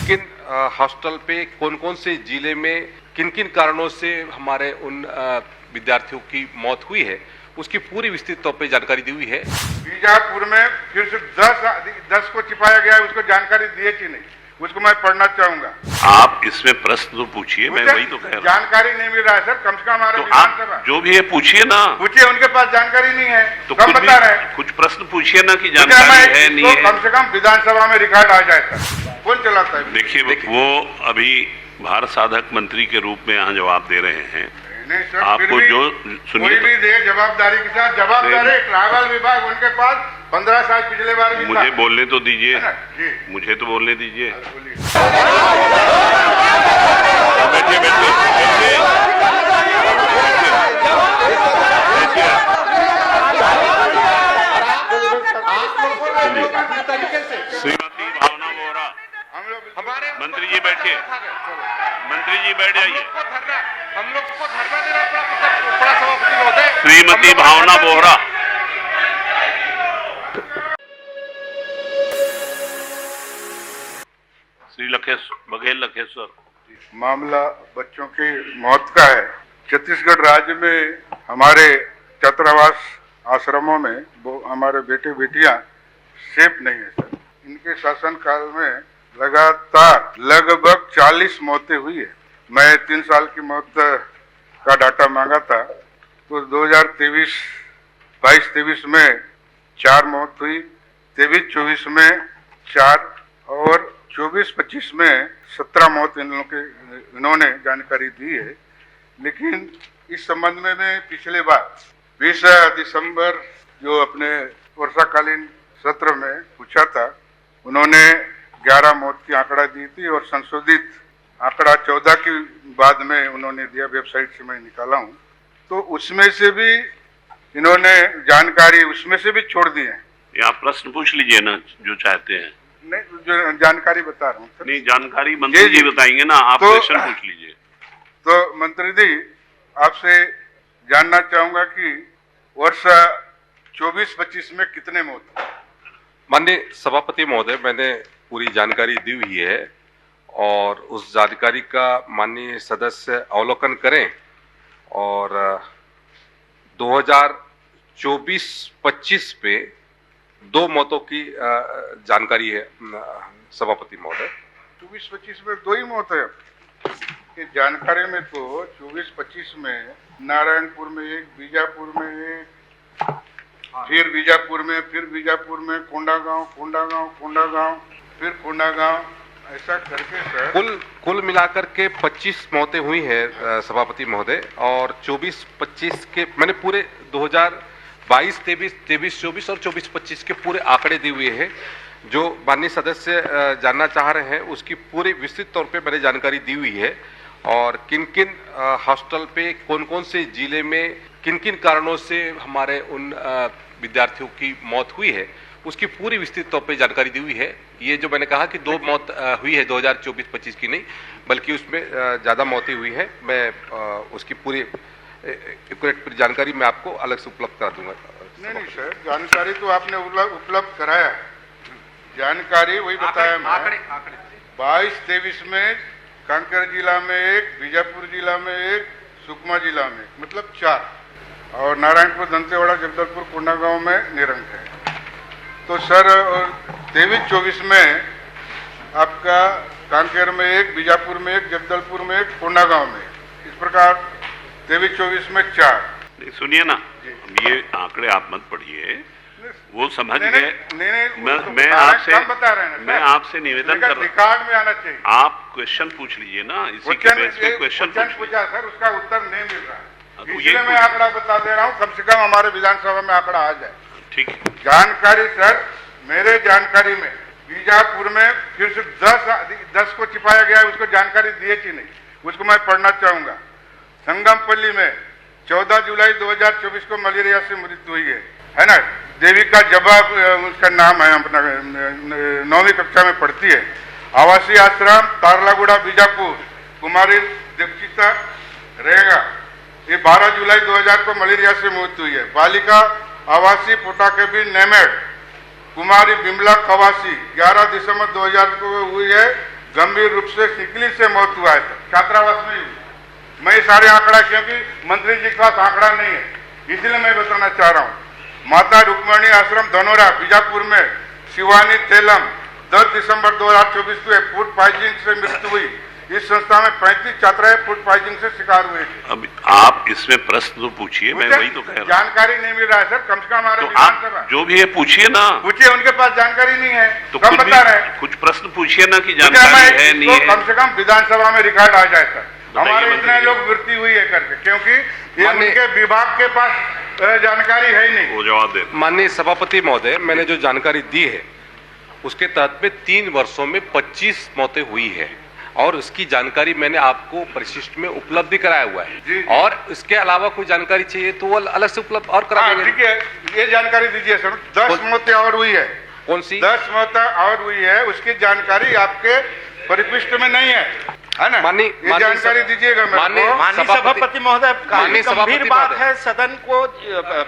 किन हॉस्टल पे कौन कौन से जिले में किन किन कारणों से हमारे उन विद्यार्थियों की मौत हुई है उसकी पूरी विस्तृत तौर पे जानकारी दी हुई है। बीजापुर में फिर से 10 को छिपाया गया है, उसको जानकारी दिए कि नहीं, उसको मैं पढ़ना चाहूंगा। आप इसमें प्रश्न तो पूछिए, मैं वही तो कह रहा हूँ। जानकारी नहीं मिल रहा है सर, कम से कम हमारे तो आप जो भी है पूछिए ना। पूछिए, उनके पास जानकारी नहीं है तो कम बता रहे हैं। कुछ प्रश्न पूछिए ना कि जानकारी है नहीं है। कम से कम विधानसभा में रिकॉर्ड आ जाए सर, कौन चलाता है। देखिए वो अभी भारत साधक मंत्री के रूप में यहाँ जवाब दे रहे हैं। नहीं सर, आपको जो कोई भी दे जवाबदारी के साथ जवाबदारी। ट्रैवल विभाग उनके पास 15 साल पिछले बार भी मुझे बोलने तो दीजिए, मुझे तो बोलने दीजिए। बैठिए श्रीमती भावना बोहरा, मंत्री जी बैठिए, मंत्री जी बैठ जाइए। हम लोग को धरना देना पड़ा सभापति महोदय। श्रीमती भावना बोहरा। श्री बघेल लखेश्वर। मामला बच्चों की मौत का है। छत्तीसगढ़ राज्य में हमारे छात्रावास आश्रमों में वो हमारे बेटे बेटियां सेफ नहीं है सर। इनके शासनकाल में लगातार लगभग 40 मौतें हुई है। मैं 3 साल की मौत का डाटा मांगा था, तो 2023 में 4 मौत हुई, 23-24 में 4 और 24-25 में 17 मौत इन्होंने जानकारी दी है। लेकिन इस संबंध में मैं पिछले बार 20 दिसंबर जो अपने वर्षाकालीन सत्र में पूछा था, उन्होंने 11 मौत की आंकड़ा दी थी और संशोधित आंकड़ा 14 की बाद में उन्होंने दिया, वेबसाइट से मैं निकाला हूं। तो उसमें से भी इन्होंने जानकारी उसमें से भी छोड़ दी है। आप प्रश्न पूछ लीजिए ना जो चाहते हैं। नहीं, जो जानकारी बता रहा हूँ। नहीं, जानकारी मंत्री जी बताएंगे ना, आप क्वेश्चन पूछ लीजिए। तो मंत्री जी, आपसे जानना चाहूंगा कि वर्ष 24-25 में कितने मौत हुए? माननीय सभापति महोदय, मैंने पूरी जानकारी दी हुई है और उस जानकारी का माननीय सदस्य अवलोकन करें और 2024-25 पे 2 मौतों की जानकारी है सभापति महोदय। 24-25 में 2 ही मौत है। ये जानकारी में तो 24-25 में नारायणपुर में 1, बीजापुर में 1, फिर बीजापुर में कोंडागांव, फिर कोंडागांव, ऐसा करके सर कुल मिलाकर के 25 मौतें हुई हैं सभापति महोदय। और 24-25 के मैंने पूरे 2022-23 और 24-25 के पूरे आंकड़े दिए हुए हैं। जो माननीय सदस्य जानना चाह रहे हैं उसकी पूरी विस्तृत तौर पे मैंने जानकारी दी हुई है और किन किन हॉस्टल पे कौन कौन से जिले में किन किन कारणों से हमारे उन विद्यार्थियों की मौत हुई है उसकी पूरी विस्तृत तौर पे जानकारी दी हुई है। ये जो मैंने कहा कि 2 मौत हुई है 2024-25 की नहीं, बल्कि उसमें ज़्यादा मौतें हुई है। मैं उसकी पूरी एक्यूरेट जानकारी मैं आपको अलग से उपलब्ध करा दूंगा। नहीं सर, जानकारी तो आपने उपलब्ध कराया, जानकारी वही बताया मैं। 22-23 में कांकेर जिला में 1, बीजापुर जिला में 1, सुकमा जिला में मतलब 4 और नारायणपुर, दंतेवाड़ा, जगदलपुर, कोंडागांव में निरंक है। तो सर 23-24 में आपका कांकेर में 1, बीजापुर में 1, जगदलपुर में 1, कोंडागांव में, इस प्रकार 23-24 में 4। सुनिए ना, ये आंकड़े आप मत पढ़िए, वो समझ गए। मैं आपसे निवेदन कर रहा हूँ, रिकॉर्ड में आना चाहिए। आप क्वेश्चन पूछ लीजिए ना, इसी के बेस पे क्वेश्चन पूछा सर, उसका उत्तर नहीं मिल रहा है, इसलिए मैं आंकड़ा बता दे रहा हूँ, कम से कम हमारे विधानसभा में आंकड़ा आ जाए। ठीक। जानकारी सर, मेरे जानकारी में बीजापुर में फिर से 10 को छिपाया गया है, उसको जानकारी दिए कि नहीं, उसको मैं पढ़ना चाहूंगा। संगमपल्ली में 14 जुलाई 2024 को मलेरिया से मृत्यु हुई है ना। देविका जवाब उसका नाम है, अपना 9वीं कक्षा में पढ़ती है। आवासीय आश्रम तारलागुड़ा बीजापुर, कुमारी दीक्षिता रहेगा, ये 12 जुलाई 2000 को मलेरिया से मृत्यु हुई है। बालिका आवासीय पोटाकेबी नेमेड कुमारी बिमला कवासी 11 दिसंबर 2000 को हुई है गंभीर रूप से सिकली से मौत हुआ है सर, छात्रावास में हुई। मैं ये सारे आंकड़ा, क्योंकि मंत्री जी के पास आंकड़ा नहीं है, इसलिए मैं बताना चाह रहा हूँ। माता रुक्मणी आश्रम धनोरा बीजापुर में शिवानी तेलम 10 दिसंबर 2024 को फूड पॉइजनिंग से मृत्यु हुई। इस संस्था में 35 छात्राएं फूड पॉइजनिंग से शिकार हुए थे। अब आप इसमें प्रश्न तो पूछिए, मैं वही तो कह रहा हूँ। जानकारी नहीं मिल रहा है सर, कम से कम हमारे तो विधानसभा आप जो भी है पूछिए ना, पूछिए, उनके पास जानकारी नहीं है तो कम बता रहे हैं। कुछ प्रश्न पूछिए ना कि मैं जानकारी है नहीं है। कम से कम विधानसभा में रिकॉर्ड आ जाए सर, हमारे मंत्री इतने जी। लोग मृत्यु हुई है करके, क्योंकि ये माननीय- उनके विभाग के पास जानकारी है ही नहीं। वो जवाब दे। माननीय सभापति महोदय, मैंने जो जानकारी दी है उसके तहत में 3 वर्षों में 25 मौतें हुई है और उसकी जानकारी मैंने आपको परिशिष्ट में उपलब्ध भी कराया हुआ जी। है। और इसके अलावा कोई जानकारी चाहिए तो वो अलग से उपलब्ध और करा हाँ, देंगे। ठीक है, ये जानकारी दीजिए सर। 10 मौतें और हुई है, कौन सी? 10 मौतें और हुई है, उसकी जानकारी आपके परिशिष्ट में नहीं है ना? माननीय- ये माननीय जानकारी सब- दीजिएगा मेरे माननीय- को। माननीय सभापति महोदय, काफी माननीय गंभीर सभापति बात महोदय। है, सदन को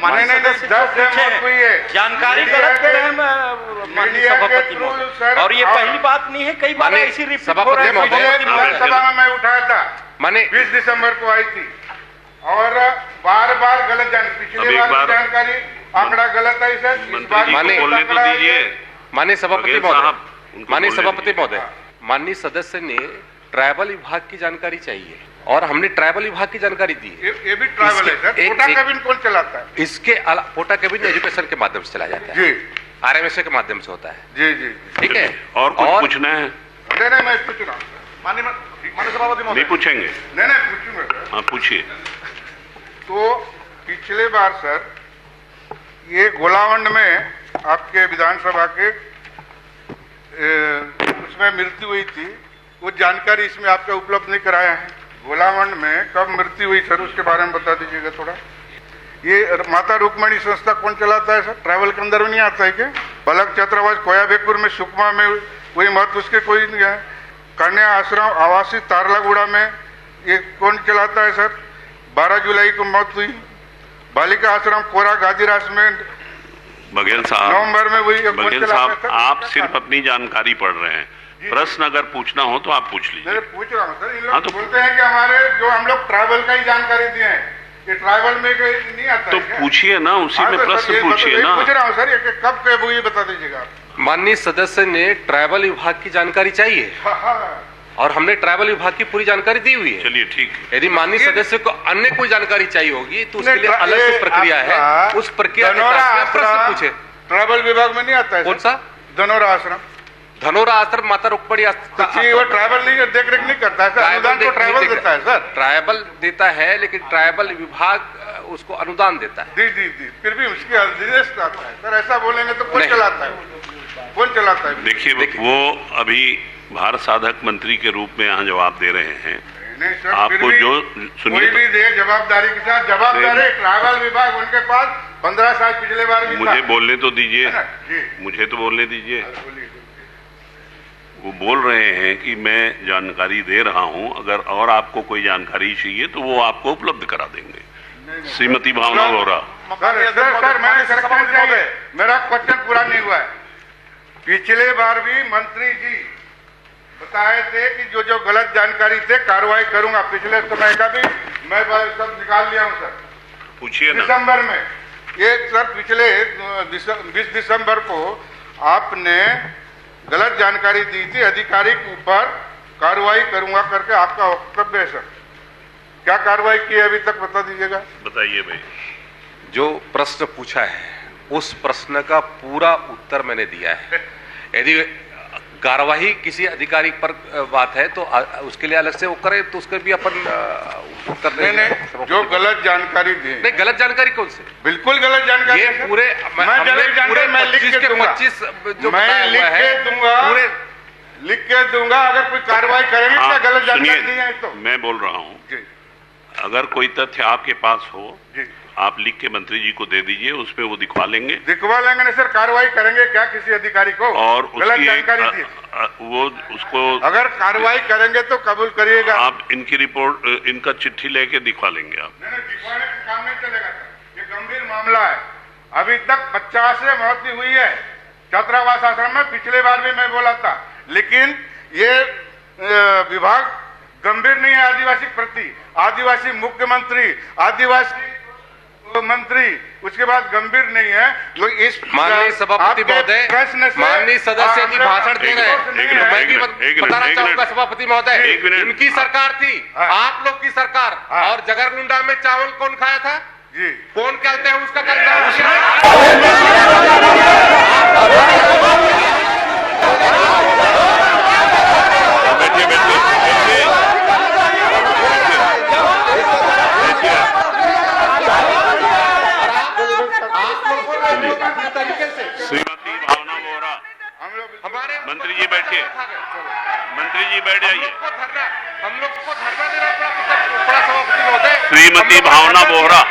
माननीय नहीं, सदस्य 10 को पूछे मौत हुई है। जानकारी मीडिया गलत दे रहे के- हैं माननीय मीडिया के सभापति थ्रू महोदय। सर, और ये आप- पहली बात नहीं है, कई बार माननीय ऐसी रिपोर्ट हो सभापति रही है। महोदय, पिछले सभापति महोदय। विधानसभा में मैं उठाया था, माने 20 दिसंबर को आई थी और बार बार गलत अब पिछली एक बार बार- की जानकारी आंकड़ा गलत है सर, इस मंत्री बार जी माननीय- को बोलने तो आंकड़ा है दीजिए। ये। माननीय सभापति बघेल महोदय, साहब, उनको माननीय बोलने सभापति दीजिए। महोदय, माननीय सदस्य ने ट्राइबल विभाग की जानकारी चाहिए और हमने ट्राइबल विभाग की जानकारी दी है। ये भी ट्रैवल है सर। एक- कोटा एक- कैबिन कौन चलाता है? इसके कोटा कैबिन एजुकेशन के माध्यम से चला जाता है, जी आरएमएसए के माध्यम से होता है। जी जी। ठीक है। और कुछ पूछना है? नहीं, मैं पूछ रहा हूँ माननीय सभापति नहीं महोदय। पूछेंगे? नहीं पूछूंगा सर। हाँ पूछिए। तो पिछले बार सर ये गोलावंड में आपके विधानसभा के उसमें मृत्यु हुई थी, वो जानकारी इसमें आपका उपलब्ध नहीं कराया है। गोलावंड में कब मृत्यु हुई सर, उसके बारे में बता दीजिएगा थोड़ा। ये माता रुक्मणी संस्था कौन चलाता है सर? ट्रैवल के अंदर में नहीं आता है क्या? पलक छात्रावास कोयाबेपुर में सुकमा में वही महत्व उसके कोई नहीं है। कन्या आश्रम आवासीय तारलागुड़ा में ये कौन चलाता है सर? 12 जुलाई को मौत हुई। बालिका आश्रम कोरा गाजीरास में बघेल साहब, नवंबर में हुई। कौन बघेल चलाता है साहब, सर? आप क्या सिर्फ कारण? अपनी जानकारी पढ़ रहे हैं। प्रश्न अगर पूछना हो तो आप पूछ लीजिए। मैं पूछ रहा हूँ सर, इन हाँ, लोग तो बोलते हैं कि हमारे जो हम लोग ट्रैवल का ही जानकारी दिए हैं, ये ट्रैवल में कोई नहीं आता तो है क्या? पूछिए ना, उसी हाँ, में तो सर, प्रश्न ये पूछिए पूछ ना। रहा हूँ सर, ये कब कब हुई बता दीजिएगा आप। माननीय सदस्य ने ट्राइबल विभाग की जानकारी चाहिए हाँ, और हमने ट्राइबल विभाग की पूरी जानकारी दी हुई है। चलिए ठीक है। यदि माननीय सदस्य को अन्य कोई जानकारी चाहिए होगी तो उसके नहीं, लिए अलग से प्रक्रिया है, आपका उस प्रक्रिया के धनोरा तहत में प्रश्न आश्रम पूछे। ट्रैवल विभाग में नहीं आता है कौन सर? सा? धनोरा आश्रम। धनोरा आश्रम माता रुक्मणी जी, वो ट्रैवल नहीं देख रेख नहीं करता है सर, अनुदान तो ट्रैवल देता है सर। ट्राइबल देता है, लेकिन ट्राइबल विभाग उसको अनुदान देता है। जी, फिर भी उसकी निर्देश आता है सर। ऐसा बोलेंगे तो कौन नहीं। चलाता है? कौन चलाता है? देखिए, वो अभी भारत साधक मंत्री के रूप में यहाँ जवाब दे रहे हैं। नहीं सर, आपको फिर भी जो कोई सुनिए, भी दे जवाबदारी के साथ। जवाबदारी ट्रैवल विभाग उनके पास 15 साल पिछले बार भी मुझे था। बोलने तो दीजिए, है ना? जी मुझे तो बोलने दीजिए। बोलिए। वो बोल रहे हैं कि मैं जानकारी दे रहा हूं, अगर और आपको कोई जानकारी चाहिए तो वो आपको उपलब्ध करा देंगे। श्रीमती भावना वोरा। सर, मैंने करेक्शन चाहिए, मेरा क्वेश्चन पूरा नहीं हुआ है। पिछले बार भी मंत्री जी बताए थे कि जो जो गलत जानकारी थे कार्रवाई करूंगा। पिछले समय का भी मैं सब निकाल लिया हूं सर। पूछिए ना। दिसंबर में ये सर, पिछले 20 दिसंबर को आपने गलत जानकारी दी थी, अधिकारी के ऊपर कार्रवाई करूंगा करके आपका वक्तव्य है सर। क्या कार्रवाई की है अभी तक बता दीजिएगा। बताइए भाई। जो प्रश्न पूछा है उस प्रश्न का पूरा उत्तर मैंने दिया है। यदि कार्यवाही किसी अधिकारी पर बात है तो उसके लिए अलग से वो करे तो उसके भी अपन उत्तर देंगे। नहीं, जो गलत जानकारी दी नहीं, गलत जानकारी कौन से? बिल्कुल गलत जानकारी ये है सर। पूरे मैं गलत जानकारी मैं लिख के दूंगा। 25 जो मैं बताया लिख हुआ के है दूंगा, पूरे। लिख के दूंगा। अगर कोई कार्रवाई करेंगे हाँ, क्या गलत जानकारी दी है सुनिए, तो? मैं बोल रहा हूँ, जी अगर कोई तथ्य आपके पास हो जी आप लिख के मंत्री जी को दे दीजिए, उसमें वो दिखवा लेंगे दिखवा लेंगे। नहीं सर, कार्रवाई करेंगे क्या किसी अधिकारी को और गलत उसकी जानकारी दी? वो उसको अगर कार्रवाई करेंगे तो कबूल करिएगा। आप इनकी रिपोर्ट, इनका चिट्ठी लेके दिखवा लेंगे आप। नहीं, दिखवाने का काम नहीं चलेगा सर, ये गंभीर मामला है। अभी तक 50 से मौत हुई है छात्रावास आश्रम में। पिछले बार भी मैं बोला था, लेकिन ये विभाग गंभीर नहीं है आदिवासी के प्रति। आदिवासी मुख्यमंत्री, आदिवासी मंत्री उसके बाद गंभीर नहीं है। जो इस माननीय सभापति आपके महोदय, प्रश्न से माननीय सदस्य जी भाषण दे रहे हैं। एक मिनट, मैं भी एक मिनट, बताना एक चाहूंगा मिनट। सभापति महोदय, एक मिनट। इनकी सरकार थी, हाँ। आप लोग की सरकार। हाँ। और जगरगुंडा में चावल कौन खाया था? जी कौन कहते हैं उसका करना? बैठिए बैठिए बैठिए आप लोगों ने अपने तरीके से श्रीमती भावना बोहरा, हम लोग हमारे मंत्री जी बैठिए, मंत्री जी बैठ जाइए। हम लोग को धरना देना पड़ा सभापति महोदय। श्रीमती भावना बोहरा।